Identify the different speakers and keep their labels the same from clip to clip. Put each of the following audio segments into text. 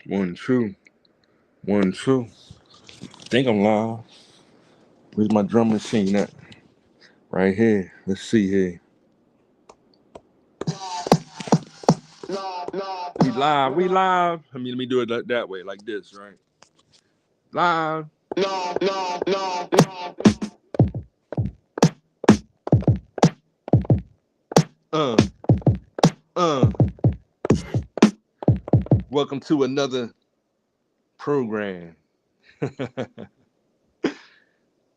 Speaker 1: One, two, one, two. Think I'm live. Where's my drum machine at? Right here. Let's see here. We live. We live. Let me do it that way, like this, right? Live. Uh, uh. Welcome to another program.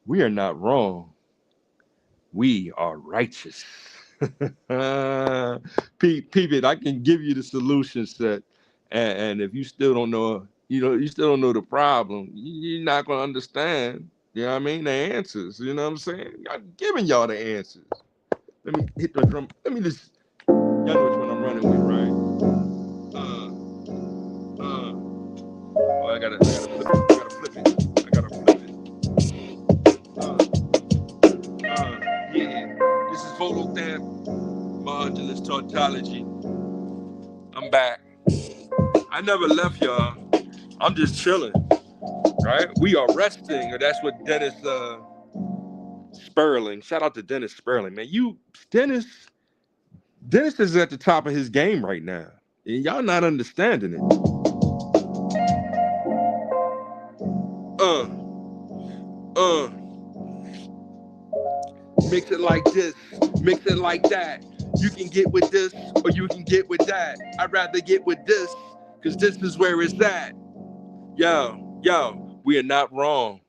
Speaker 1: We are not wrong. We are righteous. Peep it. I can give you the solution set, and if you still don't know, you still don't know the problem. You're not gonna understand. You know what I mean? The answers. You know what I'm saying? I'm giving y'all the answers. Let me hit the drum. Let me just. Y'all know which one I'm running with, right? Oh, I gotta flip it. Yeah. This is Volothan Modulus Tautology. I'm back. I never left y'all. I'm just chilling, right? We are resting, or that's what Dennis Sperling. Shout out to Dennis Sperling, man. Dennis is at the top of his game right now, and y'all not understanding it. Uh, uh. Mix it like this, mix it like that. You can get with this, or you can get with that. I'd rather get with this, cause this is where it's at. Yo, we are not wrong.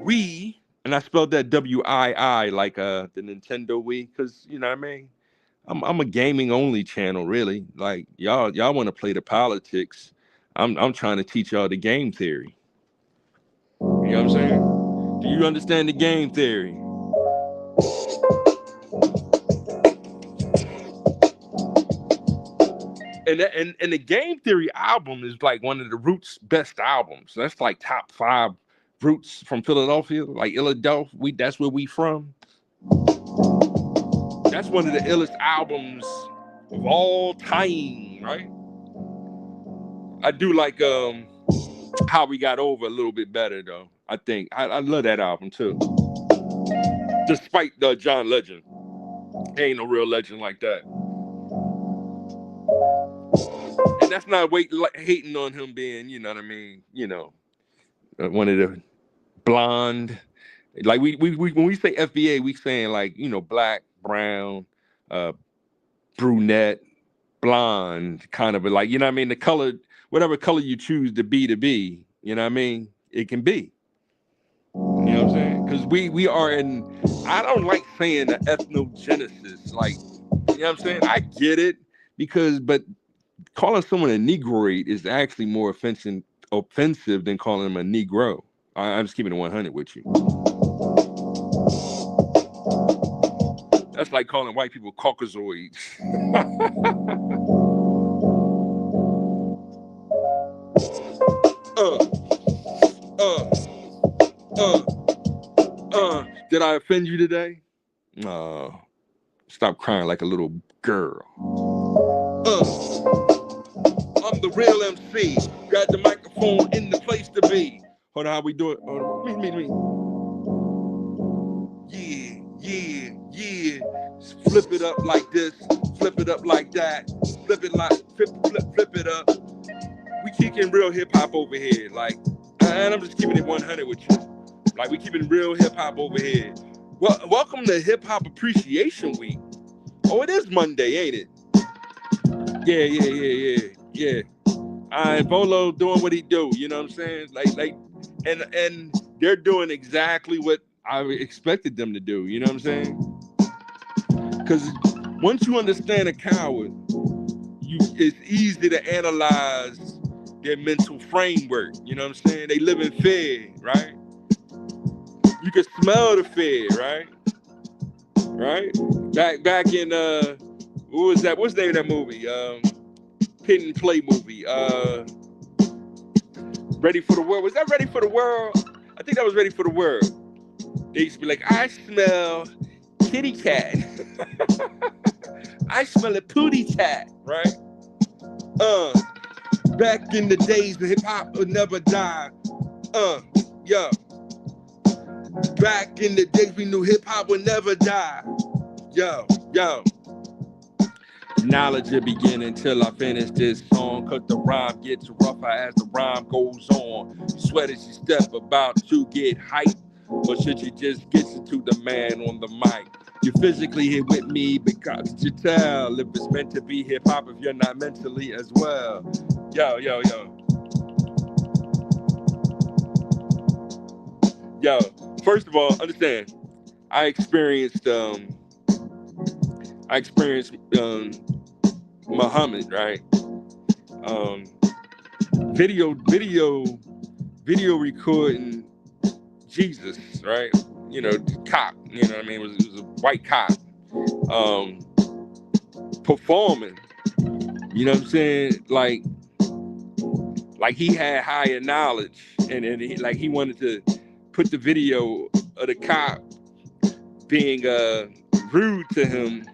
Speaker 1: We, and I spelled that W-I-I like the Nintendo Wii, cause you know what I mean. I'm a gaming only channel, really. Like y'all want to play the politics. I'm trying to teach y'all the game theory. You know what I'm saying? Do you understand the game theory? And the Game Theory album is like one of the Roots' best albums. That's like top 5 Roots from Philadelphia, like Philadelphia. That's where we from. That's one of the illest albums of all time, right? I do like How We Got Over a little bit better though. I think I love that album too. Despite John Legend, ain't no real legend like that. And that's not hating on him being, you know what I mean, one of the blonde, like we when we say FBA, we saying like, black, brown, brunette, blonde, kind of like, you know what I mean, the color, whatever color you choose to be, you know what I mean, it can be. You know what I'm saying? Because we are in, I don't like saying the ethnogenesis, like, you know what I'm saying? I get it, but calling someone a Negroid is actually more offensive than calling them a Negro. I'm just keeping it 100 with you. That's like calling white people Caucasoids. Did I offend you today? Stop crying like a little girl. I'm the real MC. Got the microphone in the place to be. Hold on, how we do it? Me. Yeah. Flip it up like this. Flip it up like that. Flip it it up. We kicking real hip hop over here. Like, and I'm just keeping it 100 with you. Like, we keeping real hip hop over here. Well, welcome to Hip Hop Appreciation Week. Oh, it is Monday, ain't it? Yeah. Volo doing what he do, you know what I'm saying? Like, and they're doing exactly what I expected them to do, you know what I'm saying? Because once you understand a coward, it's easy to analyze their mental framework, you know what I'm saying? They live in fear, right? You can smell the fear, right? Back in what was that? What's the name of that movie? Pin and Play movie. Ready for the World. Was that Ready for the World? I think that was Ready for the World. They used to be like, I smell kitty cat. I smell a pootie tat, right? Back in the days when hip hop would never die. Yo. Back in the days we knew hip hop would never die. Yo. Knowledge will begin until I finish this song, cause the rhyme gets rougher as the rhyme goes on. Sweat as you step about to get hype, or should you just get to the man on the mic? You're physically here with me because you tell if it's meant to be hip hop if you're not mentally as well. Yo. First of all, understand, I experienced Muhammad, right? Video recording Jesus, right? You know, cop, you know what I mean? It was a white cop performing, you know what I'm saying? Like he had higher knowledge, and he wanted to put the video of the cop being rude to him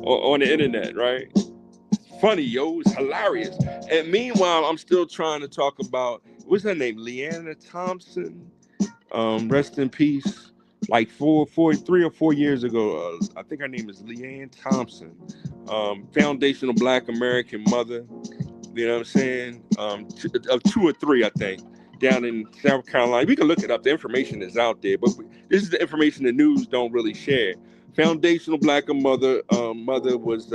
Speaker 1: on the internet, right? Funny, yo, it's hilarious. And meanwhile, I'm still trying to talk about, what's her name? Leanna Thompson. Rest in peace. Like 3 or 4 years ago, I think her name is Leanne Thompson. Foundational Black American mother. You know what I'm saying? Of 2 or 3, I think, down in South Carolina. We can look it up. The information is out there, but this is the information the news don't really share. Foundational Black mother. Mother was,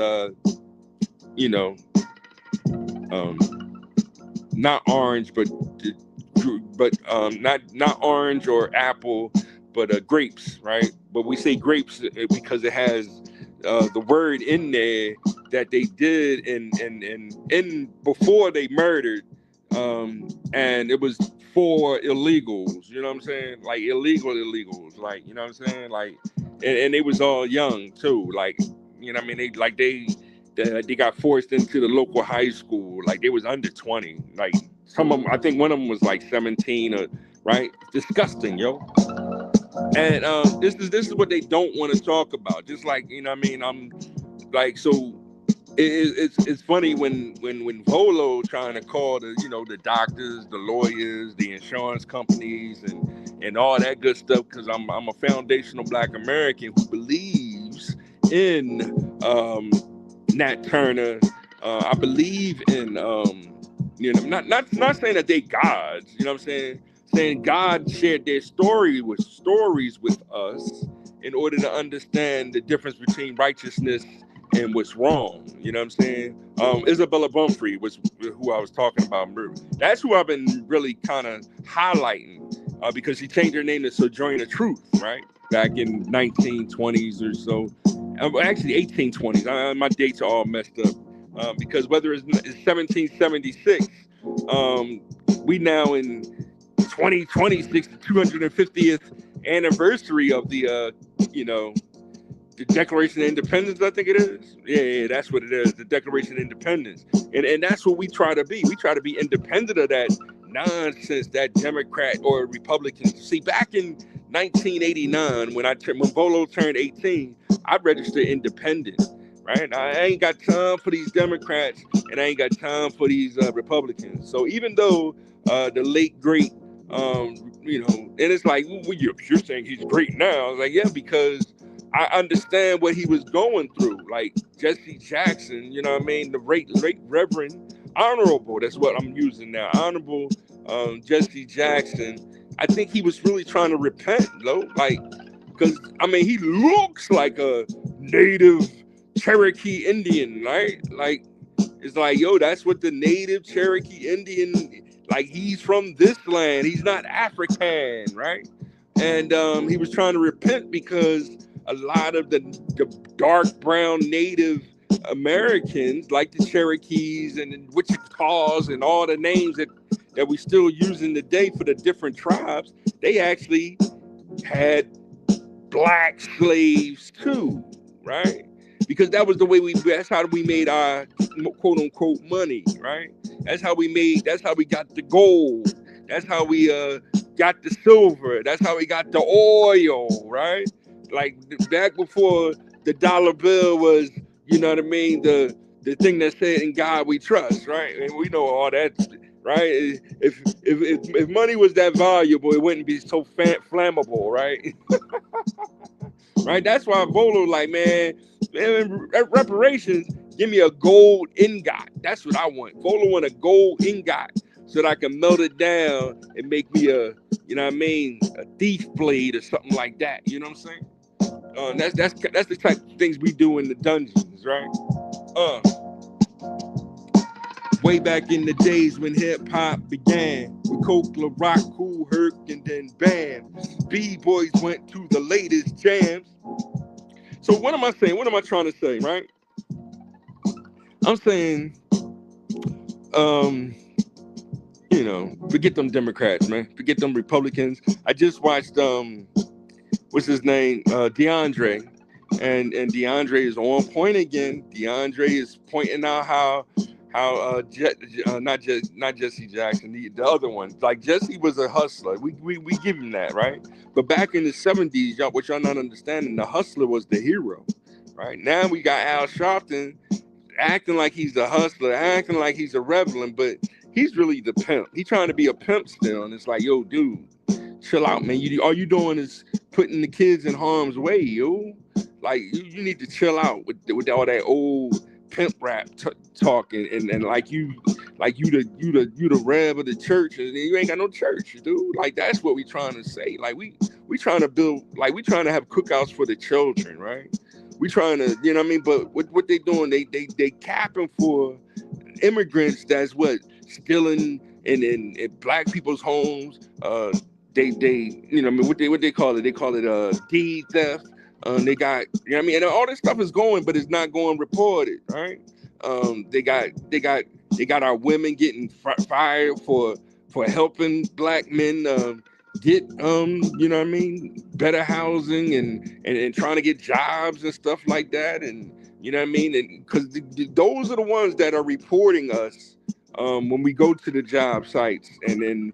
Speaker 1: not orange, but not orange or apple, but grapes, right? But we say grapes because it has the word in there that they did in before they murdered, and it was for illegals. You know what I'm saying? Like illegals, like, you know what I'm saying? Like, and they was all young too. Like, you know what I mean? They got forced into the local high school. Like, they was under 20. Like, some of them, I think one of them was like 17, right? Disgusting, yo. And this is what they don't want to talk about. Just like, you know what I mean? I'm like, so it's funny when Volo trying to call the doctors, the lawyers, the insurance companies, and all that good stuff, because I'm a foundational Black American who believes in Nat Turner. I believe in not saying that they gods, you know what I'm saying? Saying God shared their stories with us in order to understand the difference between righteousness and what's wrong. You know what I'm saying? Isabella Pumphrey was who I was talking about. That's who I've been really kind of highlighting, because she changed her name to Sojourner Truth, right? Back in 1920s or so. Actually 1820s. My dates are all messed up, because whether it's 1776, we now in 2026, the 250th anniversary of the the Declaration of Independence, I think it is. Yeah, that's what it is, the Declaration of Independence. And that's what we try to be. We try to be independent of that nonsense that Democrat or Republicans. See, back in 1989, when Volo turned 18, I registered independent, right? I ain't got time for these Democrats, and I ain't got time for these Republicans. So even though the late, great, and it's like, well, you're saying he's great now. I was like, yeah, because I understand what he was going through. Like Jesse Jackson, you know what I mean? The late Reverend, Honorable, that's what I'm using now. Honorable Jesse Jackson. I think he was really trying to repent, though. Like, because, I mean, he looks like a native Cherokee Indian, right? Like, it's like, yo, that's what the native Cherokee Indian, like, he's from this land. He's not African, right? And he was trying to repent because a lot of the dark brown Native Americans, like the Cherokees and the Wichitaws and all the names that we still using today for the different tribes, they actually had black slaves too, right? Because that was the way that's how we made our quote unquote money, right? That's how we got the gold. That's how we got the silver. That's how we got the oil, right? Like back before the dollar bill was, you know what I mean, the thing that said "In God We Trust," right? And we know all that, right? If money was that valuable, it wouldn't be so flammable, right? Right? That's why Volo like, man, reparations. Give me a gold ingot. That's what I want. Volo want a gold ingot so that I can melt it down and make me a, you know what I mean, a thief blade or something like that. You know what I'm saying? That's the type of things we do in the dungeons, right? Way back in the days when hip hop began, with Coke, Rock, Kool Herc, and then Bam, B-boys went to the latest jams. So what am I saying? What am I trying to say, right? I'm saying, you know, forget them Democrats, man. Forget them Republicans. I just watched what's his name? DeAndre. And DeAndre is on point again. DeAndre is pointing out how not Jesse Jackson, the other one. Like Jesse was a hustler. We give him that, right? But back in the 70s, y'all, what y'all not understanding, the hustler was the hero, right? Now we got Al Sharpton acting like he's a hustler, acting like he's a rebel, but he's really the pimp. He's trying to be a pimp still, and it's like, yo, dude, chill out, man. All you doing is putting the kids in harm's way, yo. Like you need to chill out with all that old pimp rap talk and like you the rev of the church and you ain't got no church, dude. Like that's what we trying to say. Like we trying to build, like we trying to have cookouts for the children, right? We trying to, you know what I mean? But what they doing, they capping for immigrants that's what stealing in black people's homes. They you know what I mean, what they call it? They call it deed theft. They got, you know what I mean, and all this stuff is going, but it's not going reported, right? They got our women getting fired for helping black men get you know what I mean, better housing and trying to get jobs and stuff like that, and you know what I mean, and because those are the ones that are reporting us when we go to the job sites and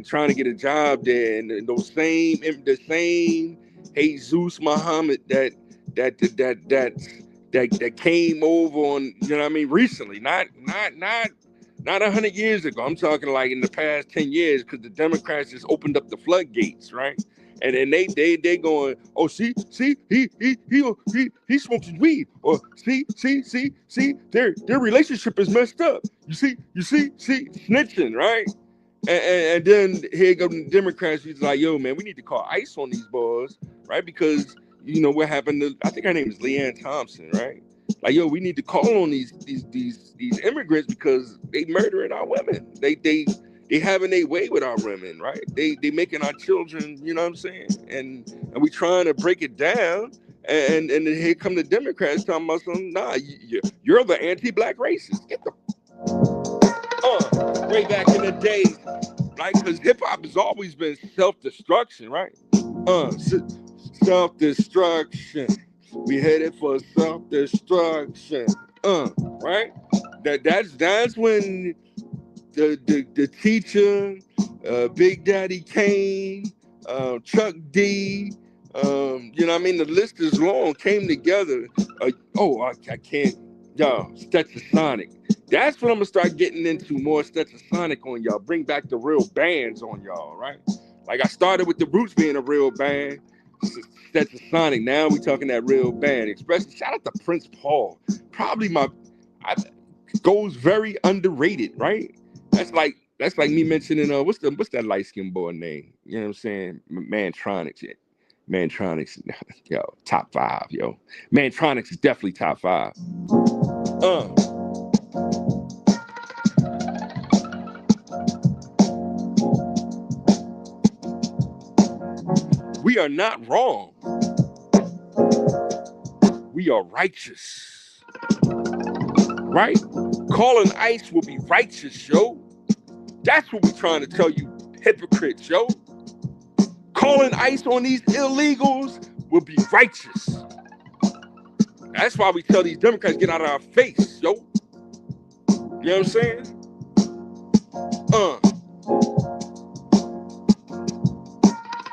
Speaker 1: trying to get a job there, and the same Jesus Muhammad that came over on, you know what I mean, recently, not 100 years ago. I'm talking like in the past 10 years, because the Democrats just opened up the floodgates, right? And then they going, oh, see, he smoking weed, or see, their relationship is messed up. You see, snitching, right? And then here go the Democrats. He's like, yo, man, we need to call ICE on these boys, right? Because you know what happened to, I think her name is Leanne Thompson, right? Like, yo, we need to call on these immigrants because they murdering our women. They having their way with our women, right? They making our children, you know what I'm saying? And we trying to break it down. And then here come the Democrats talking about something. Nah, you're the anti-black racist. Get the way back in the days, right? Because hip hop has always been self-destruction, right? Self-destruction. We headed for self-destruction. Right? That's when the teacher, Big Daddy Kane, Chuck D, you know what I mean? The list is long, came together. I can't, y'all, Stetsasonic. That's what I'm gonna start getting into, more Stetsasonic on y'all. Bring back the real bands on y'all, right? Like I started with the Roots being a real band. Stetsasonic. Now we talking that real band. Especially shout out to Prince Paul. Probably goes very underrated, right? That's like me mentioning what's that light skinned boy name? You know what I'm saying? Mantronix. Mantronix, yo, top 5, yo. Mantronix is definitely top 5. We are not wrong. We are righteous. Right? Calling ICE will be righteous, yo. That's what we're trying to tell you, hypocrites, yo. Calling ICE on these illegals will be righteous. That's why we tell these Democrats, get out of our face, yo. You know what I'm saying?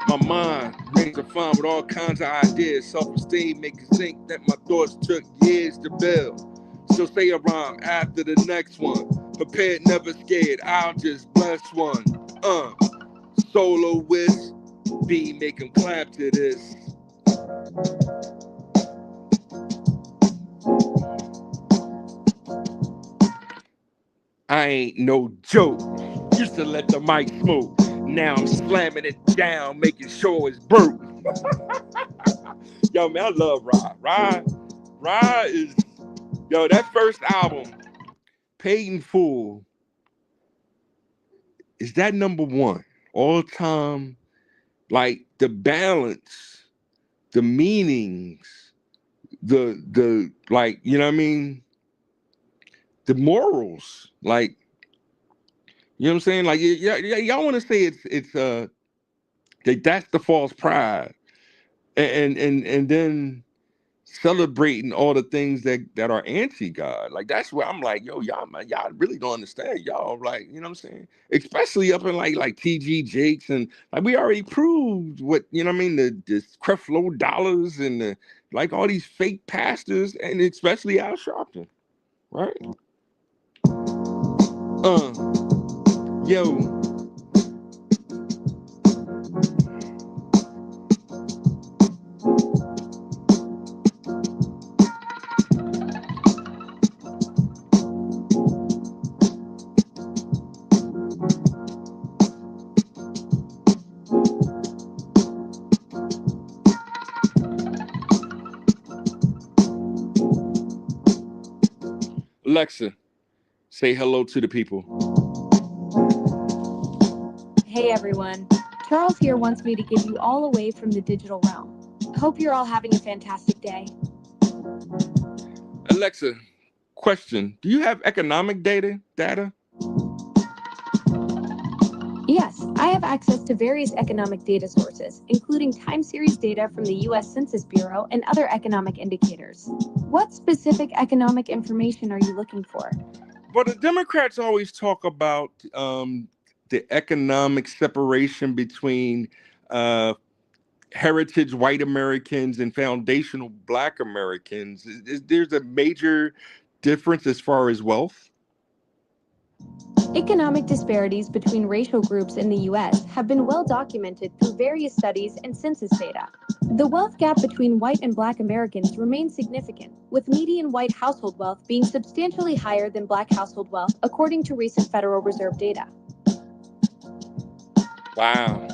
Speaker 1: My mind Brains are fine with all kinds of ideas. Self-esteem make you think that my thoughts took years to build. So say a rhyme after the next one. Prepared, never scared. I'll just bless one. Soloist, B, make 'em clap to this. I ain't no joke. Used to let the mic smoke. Now I'm slamming it down, making sure it's broke. Yo, man, I love Rod. Rod is, yo, that first album, Paid in Full, is that number one all time? Like the balance, the meanings, the like, you know what I mean? The morals, like, you know what I'm saying? Like, y'all want to say it's that's the false pride, and then celebrating all the things that are anti-God. Like that's where I'm like, yo, y'all, man, y'all really don't understand. Y'all like, you know what I'm saying? Especially up in like TG Jakes, and like we already proved what, you know what I mean, the Creflo Dollars and the like all these fake pastors, and especially Al Sharpton, right? Yo. Alexa, say hello to the people.
Speaker 2: Hey everyone, Charles here wants me to give you all away from the digital realm. Hope you're all having a fantastic day.
Speaker 1: Alexa, question, do you have economic data?
Speaker 2: Yes, I have access to various economic data sources, including time series data from the U.S. Census Bureau and other economic indicators. What specific economic information are you looking for?
Speaker 1: Well, the Democrats always talk about the economic separation between heritage white Americans and foundational Black Americans. There's a major difference as far as wealth?
Speaker 2: Economic disparities between racial groups in the U.S. have been well documented through various studies and census data. The wealth gap between white and Black Americans remains significant, with median white household wealth being substantially higher than Black household wealth, according to recent Federal Reserve data.
Speaker 1: Wow.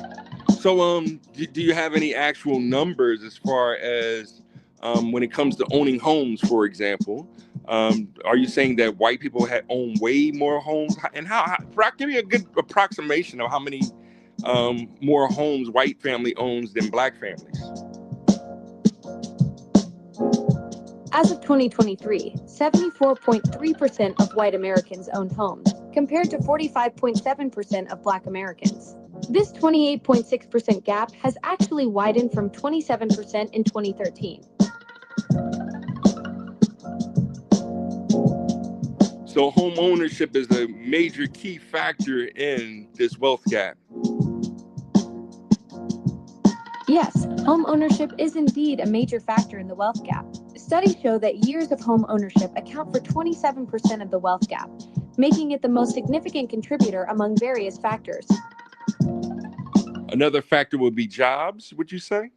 Speaker 1: So, do you have any actual numbers as far as when it comes to owning homes, for example? Are you saying that white people own way more homes? And give me a good approximation of how many more homes white family owns than Black families?
Speaker 2: As of 2023, 74.3% of white Americans owned homes, compared to 45.7% of Black Americans. This 28.6% gap has actually widened from 27% in 2013.
Speaker 1: So home ownership is a major key factor in this wealth gap.
Speaker 2: Yes, home ownership is indeed a major factor in the wealth gap. Studies show that years of home ownership account for 27% of the wealth gap, making it the most significant contributor among various factors.
Speaker 1: Another factor would be jobs, would you say?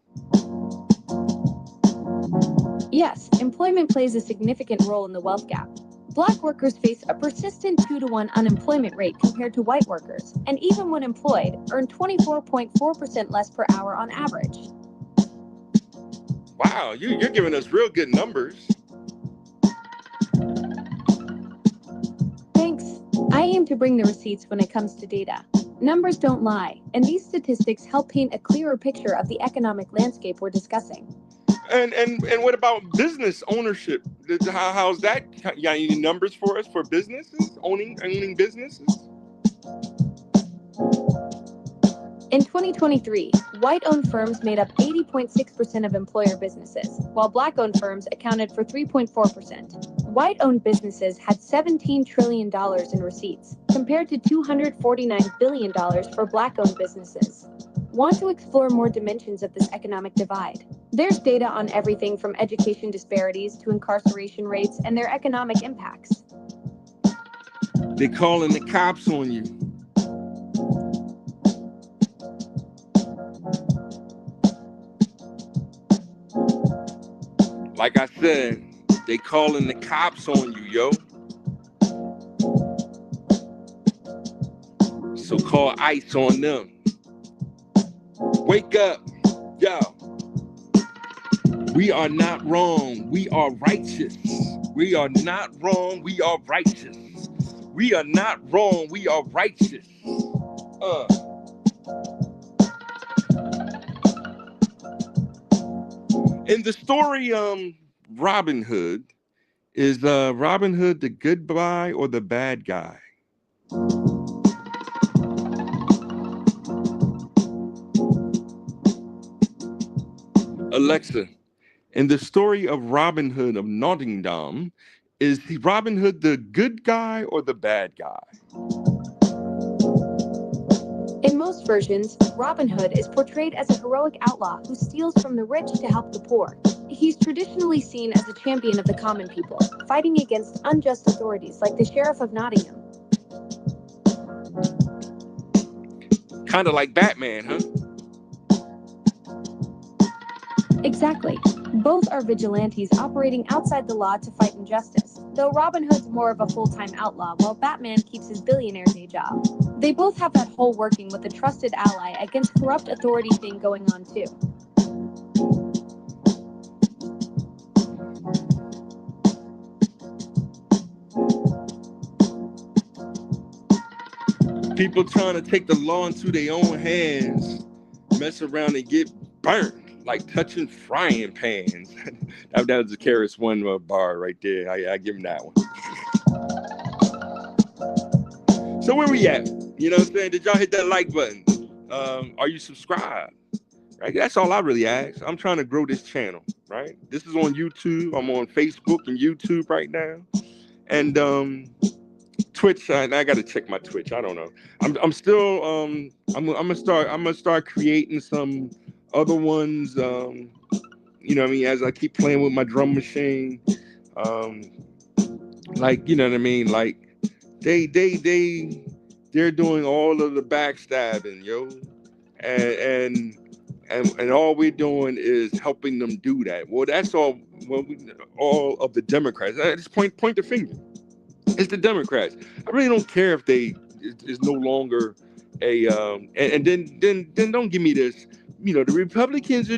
Speaker 2: Yes, employment plays a significant role in the wealth gap. Black workers face a persistent 2-to-1 unemployment rate compared to white workers, and even when employed, earn 24.4% less per hour on average.
Speaker 1: Wow, you're giving us real good numbers.
Speaker 2: Thanks. I aim to bring the receipts when it comes to data. Numbers don't lie, and these statistics help paint a clearer picture of the economic landscape we're discussing.
Speaker 1: And what about business ownership? How's that? You got any numbers for us for businesses, owning businesses?
Speaker 2: In 2023, white-owned firms made up 80.6% of employer businesses, while Black-owned firms accounted for 3.4%. White-owned businesses had $17 trillion in receipts, compared to $249 billion for Black-owned businesses. want to explore more dimensions of this economic divide. There's data on everything from education disparities to incarceration rates and their economic impacts.
Speaker 1: They calling the cops on you. Like I said, they calling the cops on you, yo. So call ICE on them. Wake up, yo. We are not wrong. We are righteous. We are not wrong. We are righteous. We are not wrong. We are righteous. In the story, Robin Hood, is Robin Hood the good guy or the bad guy? Alexa, in the story of Robin Hood of Nottingham, is Robin Hood the good guy or the bad guy?
Speaker 2: In most versions, Robin Hood is portrayed as a heroic outlaw who steals from the rich to help the poor. He's traditionally seen as a champion of the common people, fighting against unjust authorities like the Sheriff of Nottingham.
Speaker 1: Kind of like Batman, huh?
Speaker 2: Exactly. Both are vigilantes operating outside the law to fight injustice, though Robin Hood's more of a full-time outlaw while Batman keeps his billionaire day job. They both have that whole working with a trusted ally against corrupt authority thing going on too.
Speaker 1: People trying to take the law into their own hands, mess around and get burnt like touching frying pans. that was the Karis One bar right there. I give him that one. So where we at? You know what I'm saying? Did y'all hit that like button? Are you subscribed? Right? That's all I really ask. I'm trying to grow this channel, right? This is on YouTube. I'm on Facebook and YouTube right now. And Twitch, I got to check my Twitch. I don't know. I'm still I'm gonna start creating some other ones. You know what I mean? As I keep playing with my drum machine, like, you know what I mean? Like they're doing all of the backstabbing, yo, and all we're doing is helping them do that. Well, that's all. Well, all of the Democrats. I just point the finger. It's the Democrats. I really don't care if they is no longer a and then don't give me this. You know, the Republicans.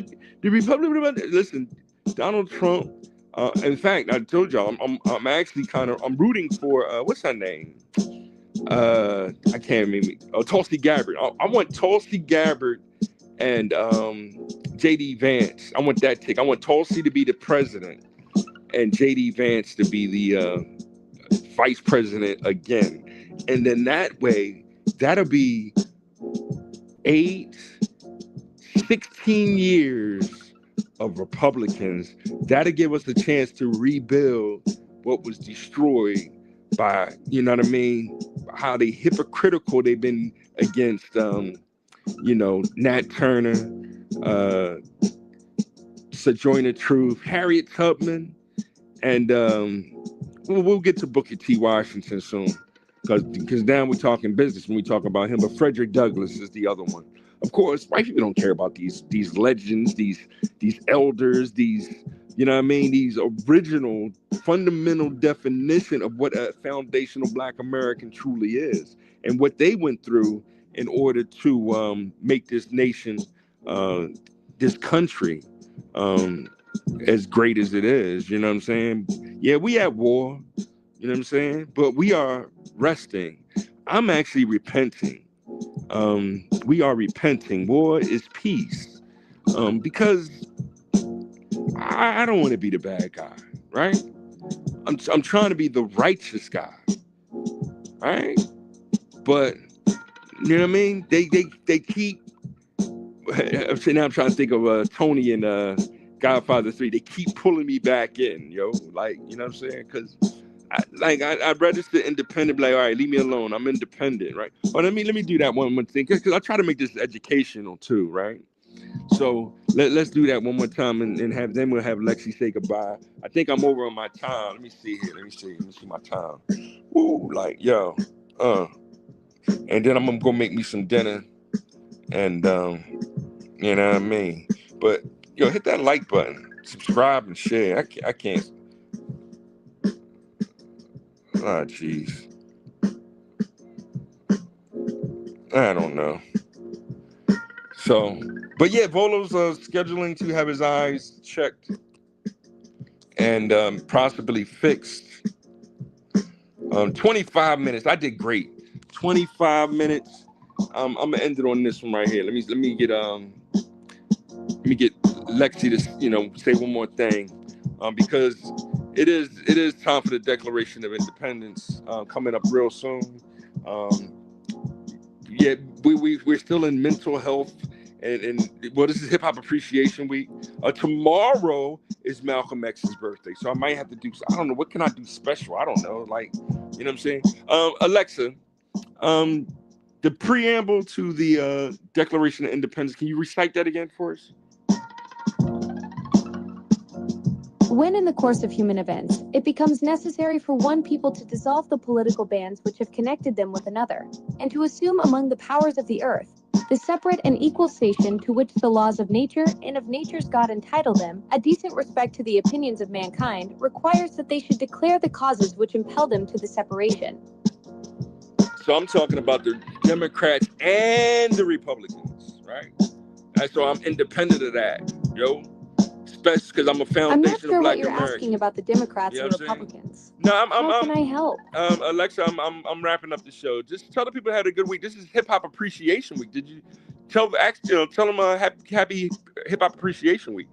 Speaker 1: Listen, Donald Trump. In fact, I told y'all I'm actually I'm rooting for what's her name? I can't remember. Tulsi Gabbard. I want Tulsi Gabbard and JD Vance. I want that tick. I want Tulsi to be the president and JD Vance to be the vice president again. And then that way, that'll be 16 years of Republicans. That'll give us a chance to rebuild what was destroyed by, you know what I mean, how they hypocritical they've been against, you know, Nat Turner, Sojourner Truth, Harriet Tubman, and we'll get to Booker T. Washington soon, because now we're talking business when we talk about him. But Frederick Douglass is the other one. Of course, white people don't care about these legends, these elders, these, you know what I mean, these original fundamental definition of what a foundational Black American truly is and what they went through in order to make this nation, this country, as great as it is. You know what I'm saying? Yeah, we at war, you know what I'm saying? But we are resting. I'm actually repenting. We are repenting. War is peace. Because I don't want to be the bad guy, right? I'm trying to be the righteous guy, right? But you know what I mean? They keep. Now I'm trying to think of Tony and Godfather 3. They keep pulling me back in, yo. Like, you know what I'm saying? Because I registered independent, like, all right, leave me alone. I'm independent, right? But let me do that one more thing, because I try to make this educational too, right? So let's do that one more time, and have then we'll have Lexi say goodbye. I think I'm over on my time. Let me see here. Let me see my time. Ooh, like, yo, and then I'm gonna go make me some dinner, and you know what I mean. But yo, hit that like button, subscribe and share. I can't. Ah, jeez. I don't know. So, but yeah, Volo's scheduling to have his eyes checked and possibly fixed. 25 minutes. I did great. 25 minutes. I'm gonna end it on this one right here. Let me get Lexi to say one more thing, because it is time for the Declaration of Independence coming up real soon. Yeah, we're still in mental health, and well, this is Hip Hop Appreciation Week. Tomorrow is Malcolm X's birthday, so I might have to do. I don't know, what can I do special. I don't know, like, you know what I'm saying. Alexa, the preamble to the Declaration of Independence. Can you recite that again for us?
Speaker 2: When in the course of human events, it becomes necessary for one people to dissolve the political bands which have connected them with another, and to assume among the powers of the earth the separate and equal station to which the laws of nature and of nature's God entitle them, a decent respect to the opinions of mankind requires that they should declare the causes which impel them to the separation.
Speaker 1: So I'm talking about the Democrats and the Republicans, right? So I'm independent of that, yo. Especially because I'm a foundational
Speaker 2: I'm not sure
Speaker 1: Black
Speaker 2: what you're
Speaker 1: American.
Speaker 2: asking about the Democrats
Speaker 1: You know
Speaker 2: and
Speaker 1: what I'm saying?
Speaker 2: Republicans.
Speaker 1: No,
Speaker 2: How can I help?
Speaker 1: Alexa, I'm wrapping up the show. Just tell the people had a good week. This is Hip Hop Appreciation Week. Did you tell them happy Hip Hop Appreciation Week?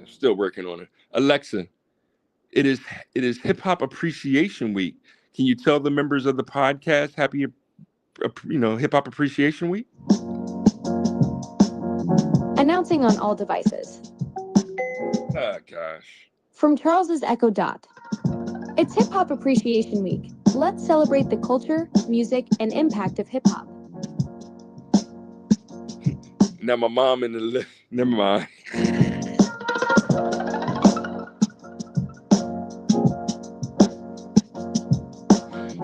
Speaker 1: Still working on it. Alexa, it is Hip Hop Appreciation Week. Can you tell the members of the podcast happy Hip Hop Appreciation Week?
Speaker 2: Announcing on all devices.
Speaker 1: Oh, gosh.
Speaker 2: From Charles's Echo Dot. It's Hip Hop Appreciation Week. Let's celebrate the culture, music, and impact of hip hop.
Speaker 1: Now my mom in the list. Never mind.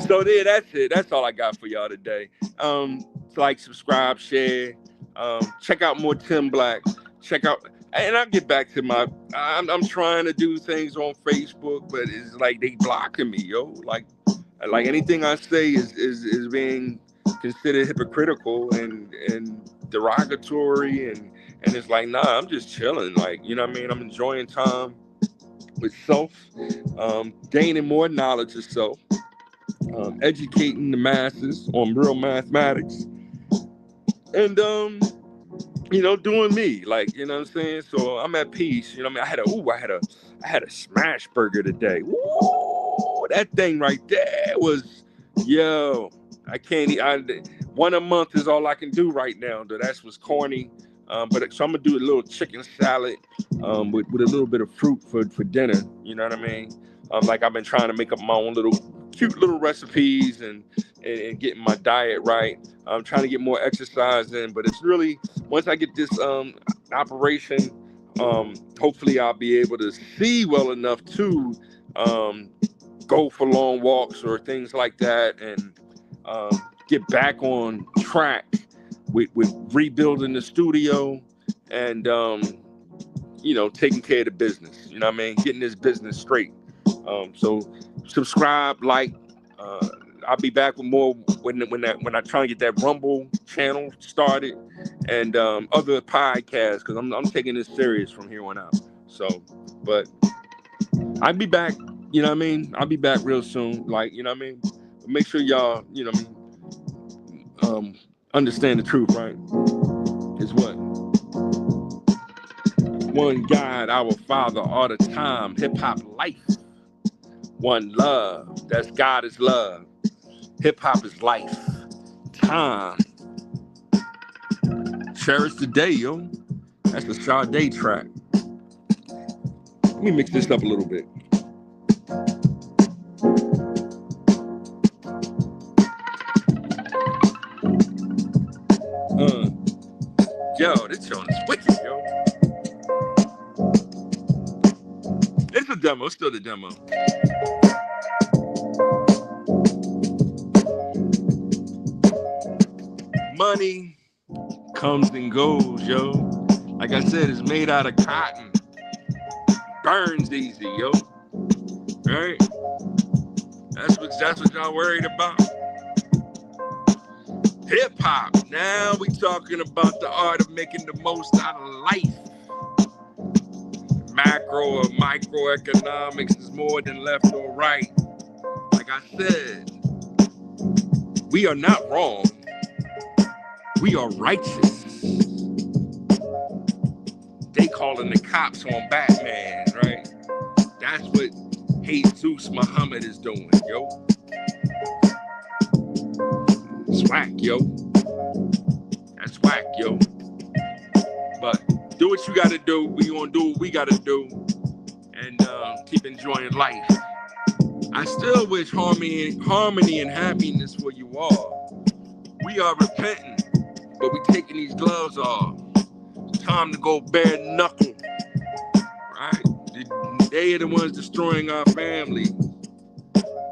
Speaker 1: So there, that's it. That's all I got for y'all today. Like, subscribe, share, check out more Tim Black. Check out, and I'll get back to I'm trying to do things on Facebook, but it's like they blocking me, yo. Like anything I say is being considered hypocritical and derogatory, and it's like, nah, I'm just chilling. Like, you know what I mean? I'm enjoying time with self, gaining more knowledge of self. Educating the masses on real mathematics, and doing me, like, you know what I'm saying. So I'm at peace. You know what I mean? I had a smash burger today. Woo, that thing right there was, yo. I can't eat. One a month is all I can do right now. That's what's corny. But so I'm gonna do a little chicken salad with a little bit of fruit for dinner. You know what I mean? Like, I've been trying to make up my own cute little recipes and getting my diet right. I'm trying to get more exercise in, but it's really, once I get this operation, hopefully I'll be able to see well enough to go for long walks or things like that, and get back on track with rebuilding the studio and taking care of the business. You know what I mean? Getting this business straight. So subscribe, like. I'll be back with more when I try to get that Rumble channel started and other podcasts, because I'm taking this serious from here on out. So, but I'll be back. You know what I mean? I'll be back real soon. Like, you know what I mean? But make sure y'all, you know what I mean, understand the truth, right? Is what? One God, our Father, all the time. Hip hop life. One love. That's God is love. Hip hop is life. Time. Cherish the day, yo. That's the Sade track. Let me mix this up a little bit. Yo, this joint is wicked, yo. It's a demo, it's still the demo. Money comes and goes, yo. Like I said, it's made out of cotton. Burns easy, yo. Right? That's what y'all worried about. Hip hop. Now we talking about the art of making the most out of life. Macro or microeconomics is more than left or right. Like I said, we are not wrong. We are righteous. They calling the cops on Batman, right? That's what Jesus Muhammad is doing, yo. It's whack, yo. That's whack, yo. But do what you gotta do. We gonna do what we gotta do. And keep enjoying life. I still wish harmony and happiness for you all. We are repenting, but we taking these gloves off. It's time to go bare knuckle. Right? They are the ones destroying our family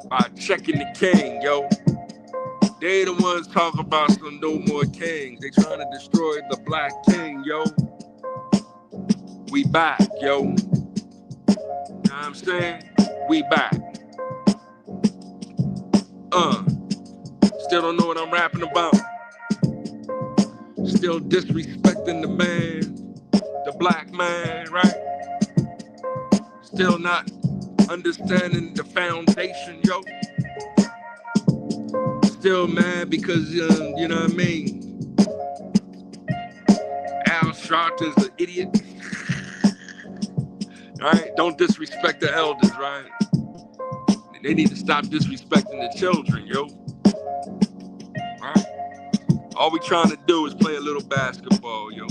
Speaker 1: by checking the king, yo. They the ones talking about some no more kings. They trying to destroy the black king, yo. We back, yo. Know what I'm saying? We back. Still don't know what I'm rapping about. Still disrespecting the man, the black man, right? Still not understanding the foundation, yo. Still mad because, you know what I mean? Al Sharpton's an idiot. Right? Don't disrespect the elders, right? They need to stop disrespecting the children, yo. Right? All we trying to do is play a little basketball, yo.